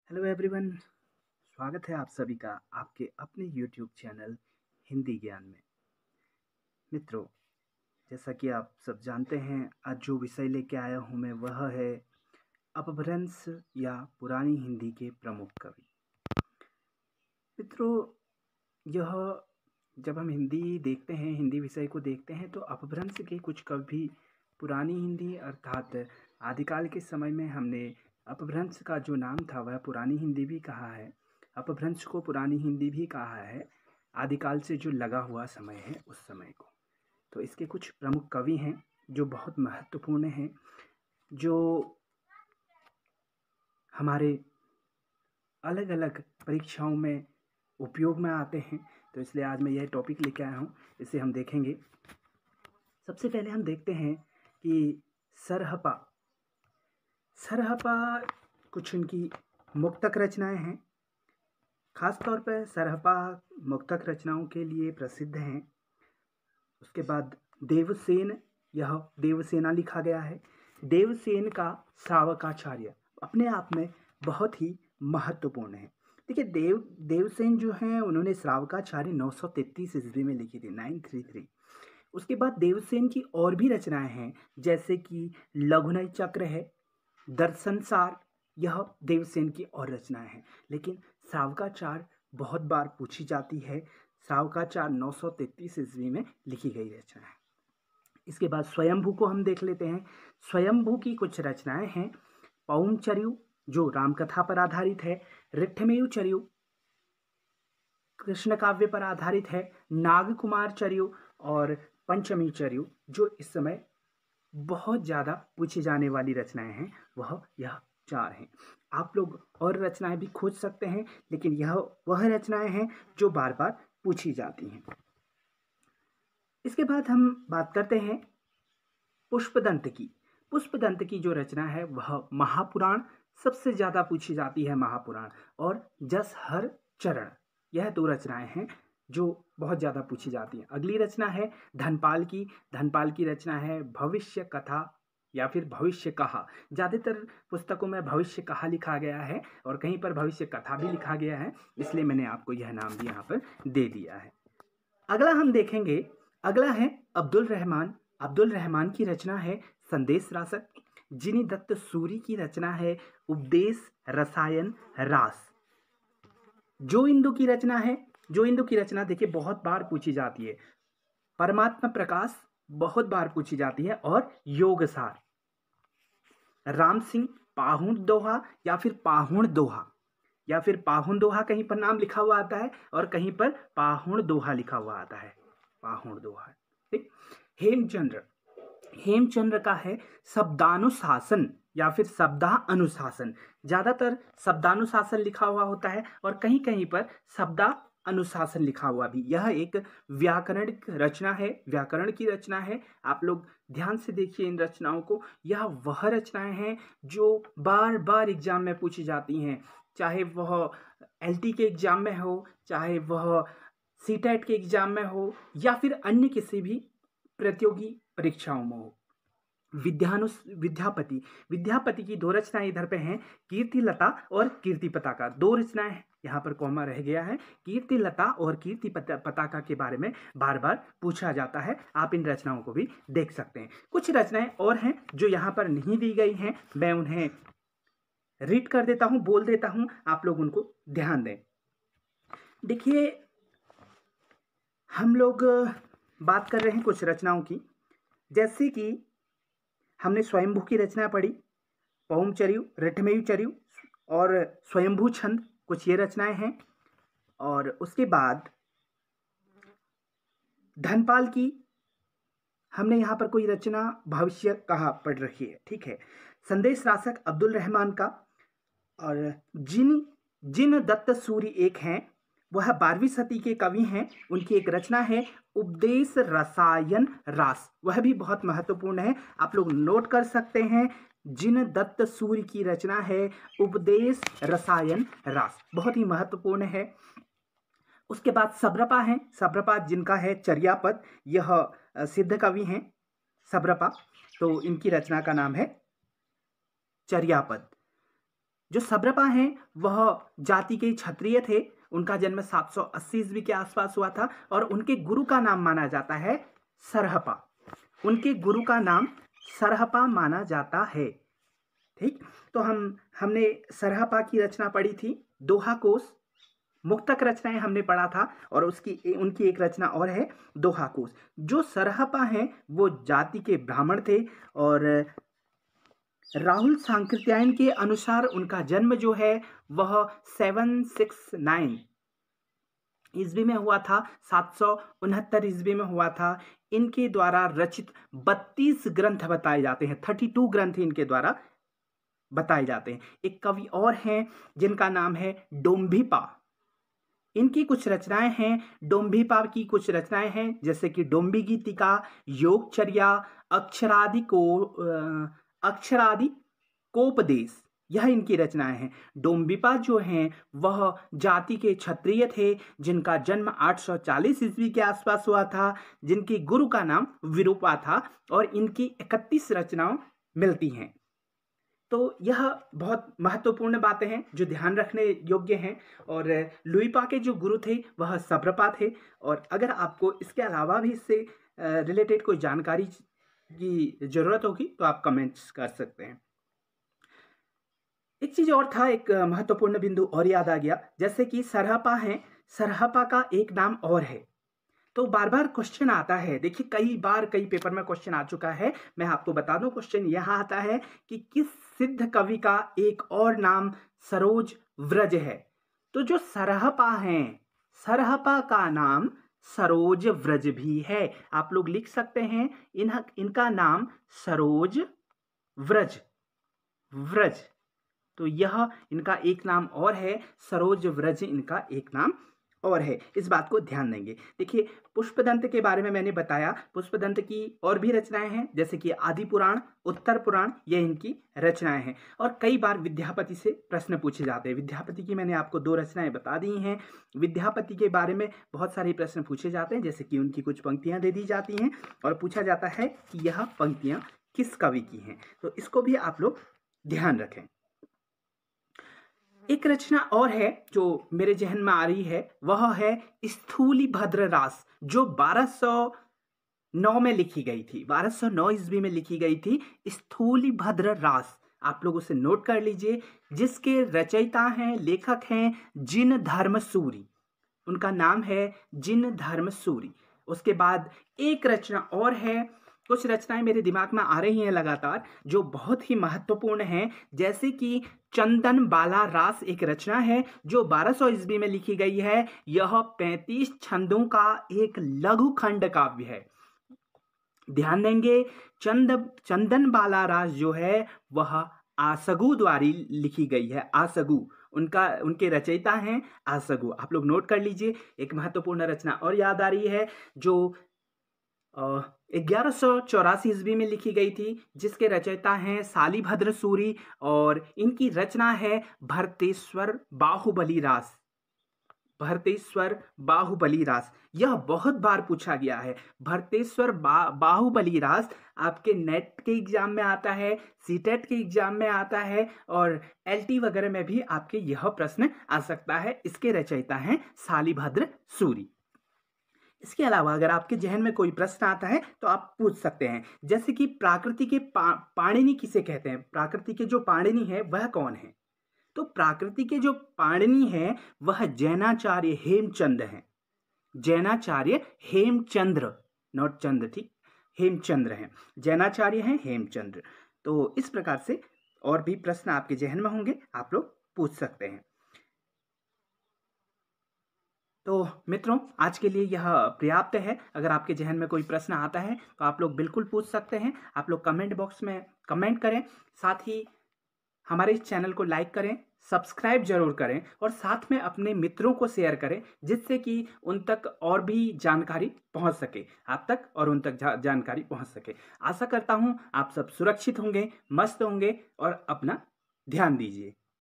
Hello everyone. स्वागत है आप सभी का आपके अपने यूट्यूब चैनल हिंदी ज्ञान में। मित्रों, जैसा कि आप सब जानते हैं, आज जो विषय लेके आया हूँ मैं वह है अपभ्रंश या पुरानी हिंदी के प्रमुख कवि। मित्रों, यह जब हम हिंदी देखते हैं, हिंदी विषय को देखते हैं, तो अपभ्रंश के कुछ कवि पुरानी हिंदी अर्थात आदिकाल के समय में हमने अपभ्रंश का जो नाम था वह पुरानी हिंदी भी कहा है, अपभ्रंश को पुरानी हिंदी भी कहा है। आदिकाल से जो लगा हुआ समय है उस समय को, तो इसके कुछ प्रमुख कवि हैं जो बहुत महत्वपूर्ण हैं, जो हमारे अलग अलग परीक्षाओं में उपयोग में आते हैं। तो इसलिए आज मैं यह टॉपिक लेके आया हूँ, इसे हम देखेंगे। सबसे पहले हम देखते हैं कि सरहपा कुछ उनकी मुक्तक रचनाएं हैं। खास तौर पर सरहपा मुक्तक रचनाओं के लिए प्रसिद्ध हैं। उसके बाद देवसेन, यह देवसेना लिखा गया है। देवसेन का श्रावकाचार्य अपने आप में बहुत ही महत्वपूर्ण है। देखिए, देवसेन जो हैं उन्होंने श्रावकाचार्य 933 ईस्वी में लिखी थी, 933। उसके बाद देवसेन की और भी रचनाएं हैं, जैसे कि लघुनय चक्र है, दर्शनसार, यह देवसेन की और रचनाएं हैं। लेकिन श्रावकाचार्य बहुत बार पूछी जाती है। श्रावकाचार्य 933 ईस्वी में लिखी गई रचना है। इसके बाद स्वयंभू को हम देख लेते हैं। स्वयंभू की कुछ रचनाएं हैं। पौंचर्यु जो रामकथा पर आधारित है, ऋठमेयुचर्यु कृष्ण काव्य पर आधारित है, नागकुमारचर्यु और पंचमीचर्यु जो इस समय बहुत ज़्यादा पूछी जाने वाली रचनाएं हैं, यह 4 हैं। आप लोग और रचनाएं भी खोज सकते हैं, लेकिन यह वह रचनाएं हैं जो बार बार पूछी जाती हैं। इसके बाद हम बात करते हैं पुष्पदंत की। पुष्पदंत की जो रचना है वह महापुराण, सबसे ज़्यादा पूछी जाती है महापुराण, और जसहर चरण, यह 2 रचनाएं हैं जो बहुत ज़्यादा पूछी जाती हैं। अगली रचना है धनपाल की। धनपाल की रचना है भविष्य कथा या फिर भविष्य कहा। ज़्यादातर पुस्तकों में भविष्य कहा लिखा गया है और कहीं पर भविष्य कथा भी लिखा गया है, इसलिए मैंने आपको यह नाम भी यहाँ पर दे दिया है। अगला हम देखेंगे, अगला है अब्दुल रहमान। अब्दुल रहमान की रचना है संदेश रासक। जिनी दत्त सूरी की रचना है उपदेश रसायन रास। जो इंदु की रचना है, जो इंदु की रचना देखिए बहुत बार पूछी जाती है। परमात्मा प्रकाश बहुत बार पूछी जाती है, और योगसार। राम सिंह पाहुण दोहा या फिर पाहुण दोहा, या फिर पाहुण दोहा कहीं पर नाम लिखा हुआ आता है और कहीं पर पाहुण दोहा लिखा हुआ आता है, पाहुण दोहा। ठीक। हेमचंद्र का है शब्दानुशासन या फिर शब्दा अनुशासन। ज्यादातर शब्दानुशासन लिखा हुआ होता है और कहीं कहीं पर शब्दा अनुशासन लिखा हुआ भी। यह एक व्याकरण रचना है, व्याकरण की रचना है। आप लोग ध्यान से देखिए इन रचनाओं को। यह वह रचनाएं हैं जो बार बार एग्जाम में पूछी जाती हैं, चाहे वह एलटी के एग्जाम में हो, चाहे वह सीटेट के एग्जाम में हो, या फिर अन्य किसी भी प्रतियोगी परीक्षाओं में हो। विद्यापति की 2 रचनाएं इधर पे हैं, कीर्तिलता और कीर्ति पताका। 2 रचनाएं हैं, यहाँ पर कॉमा रह गया है। कीर्तिलता और कीर्ति पताका के बारे में बार बार पूछा जाता है, आप इन रचनाओं को भी देख सकते हैं। कुछ रचनाएं और हैं जो यहाँ पर नहीं दी गई हैं, मैं उन्हें रीड कर देता हूँ, बोल देता हूँ, आप लोग उनको ध्यान दें। देखिए, हम लोग बात कर रहे हैं कुछ रचनाओं की, जैसे कि हमने स्वयंभू की रचना पढ़ी, पौंचर्यु, ऋठमेयुचर्यु और स्वयंभू छंद, कुछ ये रचनाएं हैं। और उसके बाद धनपाल की हमने यहाँ पर कोई रचना भविष्य कहा पढ़ रखी है, ठीक है। संदेश रासक अब्दुल रहमान का, और जिन दत्त सूरी एक हैं, वह 12वीं सदी के कवि हैं। उनकी एक रचना है उपदेश रसायन रास, वह भी बहुत महत्वपूर्ण है, आप लोग नोट कर सकते हैं। जिन दत्त सूर्य की रचना है उपदेश रसायन रास, बहुत ही महत्वपूर्ण है। उसके बाद सब्रपा हैं, सब्रपा जिनका है चर्यापद, यह सिद्ध कवि हैं सब्रपा, तो इनकी रचना का नाम है चर्यापद। जो सब्रपा हैं वह जाति के क्षत्रिय थे। उनका जन्म 780 ईस्वी के आसपास हुआ था और उनके गुरु का नाम माना जाता है सरहपा। उनके गुरु का नाम सरहपा माना जाता है। ठीक, तो हमने सरहपा की रचना पढ़ी थी, दोहा कोश, मुक्तक रचनाएं हमने पढ़ा था, और उनकी एक रचना और है दोहा कोश। जो सरहपा हैं वो जाति के ब्राह्मण थे और राहुल सांकृत्यायन के अनुसार उनका जन्म जो है वह 769 ईस्वी में हुआ था, 769 ईस्वी में हुआ था। इनके द्वारा रचित 32 ग्रंथ बताए जाते हैं, 32 ग्रंथ इनके द्वारा बताए जाते हैं। एक कवि और हैं जिनका नाम है डोम्भिपा। इनकी कुछ रचनाएं हैं, डोम्भिपा की कुछ रचनाएं हैं जैसे कि डोम्बी गीतिका, योगचर्या, अक्षरादि कोपदेश, यह इनकी रचनाएं हैं। डोम्बिपा जो हैं वह जाति के क्षत्रिय थे जिनका जन्म 840 ईस्वी के आसपास हुआ था, जिनके गुरु का नाम विरूपा था और इनकी 31 रचनाएं मिलती हैं। तो यह बहुत महत्वपूर्ण बातें हैं जो ध्यान रखने योग्य हैं। और लुइपा के जो गुरु थे वह सब्रपा थे। और अगर आपको इसके अलावा भी इससे रिलेटेड कोई जानकारी की जरूरत होगी तो आप कमेंट्स कर सकते हैं। एक चीज और था, एक महत्वपूर्ण बिंदु और याद आ गया, जैसे कि सरहपा है, सरहपा का एक नाम और है। तो बार बार क्वेश्चन आता है, देखिए कई बार कई पेपर में क्वेश्चन आ चुका है, मैं आपको बता दूं। क्वेश्चन यह आता है कि किस सिद्ध कवि का एक और नाम सरोज व्रज है। तो जो सरहपा हैं, सरहपा का नाम सरोज व्रज भी है। आप लोग लिख सकते हैं इनका नाम सरोज व्रज, व्रज। तो यह इनका एक नाम और है, सरोज व्रज इनका एक नाम और है। इस बात को ध्यान देंगे। देखिए पुष्पदंत के बारे में मैंने बताया, पुष्पदंत की और भी रचनाएं हैं जैसे कि आदि पुराण, उत्तर पुराण, ये इनकी रचनाएं हैं। और कई बार विद्यापति से प्रश्न पूछे जाते हैं। विद्यापति की मैंने आपको 2 रचनाएं बता दी हैं। विद्यापति के बारे में बहुत सारे प्रश्न पूछे जाते हैं, जैसे कि उनकी कुछ पंक्तियां दे दी जाती हैं और पूछा जाता है कि यह पंक्तियां किस कवि की हैं। तो इसको भी आप लोग ध्यान रखें। एक रचना और है जो मेरे जहन में आ रही है, वह है स्थूलिभद्र रास, जो 1209 में लिखी गई थी, 1209 ईस्वी में लिखी गई थी स्थूलिभद्र रास। आप लोग उसे नोट कर लीजिए, जिसके रचयिता हैं, लेखक हैं जिन धर्मसूरी। उनका नाम है जिन धर्मसूरी। उसके बाद एक रचना और है, कुछ रचनाएं मेरे दिमाग में आ रही हैं लगातार जो बहुत ही महत्वपूर्ण हैं, जैसे कि चंदन बाला रास एक रचना है जो 1200 ईस्वी में लिखी गई है। यह 35 छंदों का एक लघु खंड काव्य है। ध्यान देंगे, चंदन बाला रास जो है वह आसगु द्वारा लिखी गई है। आसगु उनके रचयिता हैं आसगु। आप लोग नोट कर लीजिए। एक महत्वपूर्ण रचना और याद आ रही है जो 1184 ईस्वी में लिखी गई थी, जिसके रचयिता हैं शालिभद्र सूरी और इनकी रचना है भरतेश्वर बाहुबली रास। भरतेश्वर बाहुबली रास यह बहुत बार पूछा गया है। भरतेश्वर बाहुबली रास आपके नेट के एग्जाम में आता है, सीटेट के एग्जाम में आता है और एलटी वगैरह में भी आपके यह प्रश्न आ सकता है। इसके रचयिता हैं शालिभद्र सूरी। इसके अलावा अगर आपके जहन में कोई प्रश्न आता है तो आप पूछ सकते हैं, जैसे कि प्राकृति के पाणिनि किसे कहते हैं। प्राकृति के जो पाणिनि है वह कौन है। तो प्राकृति के जो पाणिनि है वह जैनाचार्य हेमचंद्र हैं। जैनाचार्य हेमचंद्र, नॉट चंद्र, ठीक, हेमचंद्र हैं। जैनाचार्य हैं हेमचंद्र। तो इस प्रकार से और भी प्रश्न आपके जहन में होंगे, आप लोग पूछ सकते हैं। तो मित्रों आज के लिए यह पर्याप्त है। अगर आपके जहन में कोई प्रश्न आता है तो आप लोग बिल्कुल पूछ सकते हैं। आप लोग कमेंट बॉक्स में कमेंट करें, साथ ही हमारे इस चैनल को लाइक करें, सब्सक्राइब जरूर करें और साथ में अपने मित्रों को शेयर करें, जिससे कि उन तक और भी जानकारी पहुंच सके, आप तक और उन तक जानकारी पहुंच सके। आशा करता हूं आप सब सुरक्षित होंगे, मस्त होंगे और अपना ध्यान दीजिए।